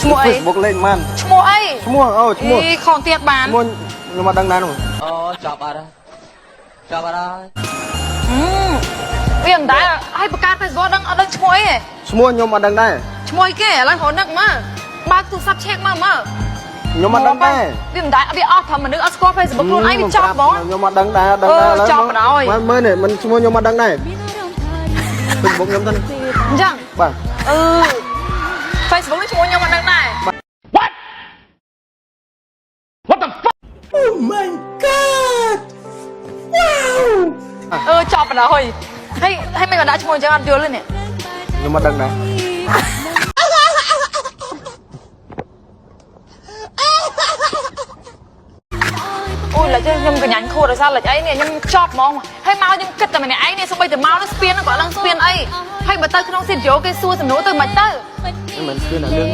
Facebook លេងមិនឈ្មោះអីឈ្មោះអូឈ្មោះខនទៀតបានឈ្មោះខ្ញុំអត់ដឹងដែរនោះអូចាប់អត់ចាប់អត់វាមិនដែរឲ្យបង្កើត Facebook ដឹងអត់ដឹងឈ្មោះអីឈ្មោះខ្ញុំអត់ដឹងដែរឈ្មោះអីគេឥឡូវរនឹកមើលបើកទូរស័ព្ទឆែកមើលខ្ញុំអត់ដឹងដែរវាមិនដែរវាអស់ថាមនុស្សអត់ស្គាល់ Facebook ខ្លួនឯងវាចប់ហ្មងខ្ញុំអត់ដឹងដែរចប់បណ្ដោយមើលនេះមិនឈ្មោះខ្ញុំអត់ដឹងដែរ Facebook ខ្ញុំទៅអញ្ចឹងបាទFacebook នេះឈ្មោះខ្ញុំអត់ដឹងដែរ What the fuck Oh my god Wow ចប់បណ្ដោយហើយមិនក៏ដាក់ឈ្មោះអញ្ចឹងអត់យល់ទេនេះខ្ញុំអត់ដឹងដែរអូយឡើយខ្ញុំកញ្ញាញ់ខួរដោយសារឡើយអីនេះខ្ញុំចប់ហ្មងហើយមកខ្ញុំគិតតែម្នាក់ឯងនេះសូម្បីតែមកនោះស្ពានគាត់ឡើងស្ពានអីហើយបើទៅក្នុងស៊ីនយ៉ូគេសួរសំណួរទៅមិនទៅមិនស្ពានអ្នកលឿង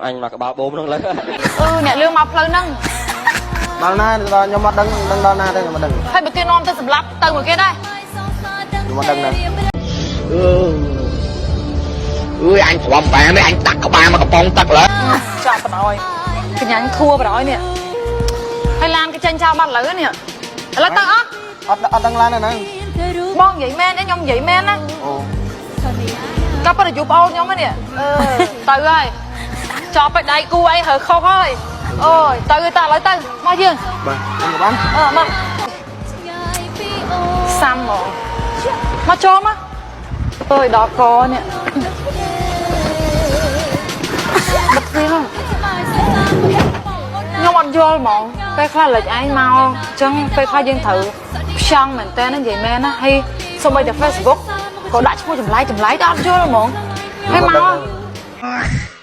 អញមកក្បាលបូមហ្នឹងឡើយអ្នកលឿងមកផ្លូវហ្នឹងដល់ណាដល់ខ្ញុំអត់ដឹងដល់ណាទេខ្ញុំអត់ដឹងហើយបើគេនាំទៅសម្លាប់ទៅមួយគេដែរខ្ញុំអត់ដឹងដែរអញស្វំបែមអញដាក់ក្បាលមកកំប៉ុងទឹកឡើយចប់បណ្ដោយកញ្ញាញ់ខួរបណ្ដោយនេះហើយឡានគេចេញចោលបាត់លើនេះឥឡូវទៅអត់ដឹងឡានហ្នឹងបងនិយាយមែនទេខ្ញុំនិយាយមែនណាអូក៏ប៉ុន្តែយូរប្អូនខ្ញុំហ្នឹងទៅហើយចប់ឲ្យដៃគូអីហើខុសហើយអូយទៅតែឥឡូវទៅមកយើងបាទខ្ញុំក៏បានមកសាំមកចូលមកអើយដល់កនេះបិទវាខ្ញុំអត់យល់ហ្មងពេលខ្លះលេចឯងមកអញ្ចឹងពេលខ្លះយើងត្រូវផ្ចង់មែនតើនិយាយមែនណាហើយសូម្បីតែ Facebook ក៏ដាក់ឈ្មោះចម្លែកដល់អត់យល់ហ្មងហើយមក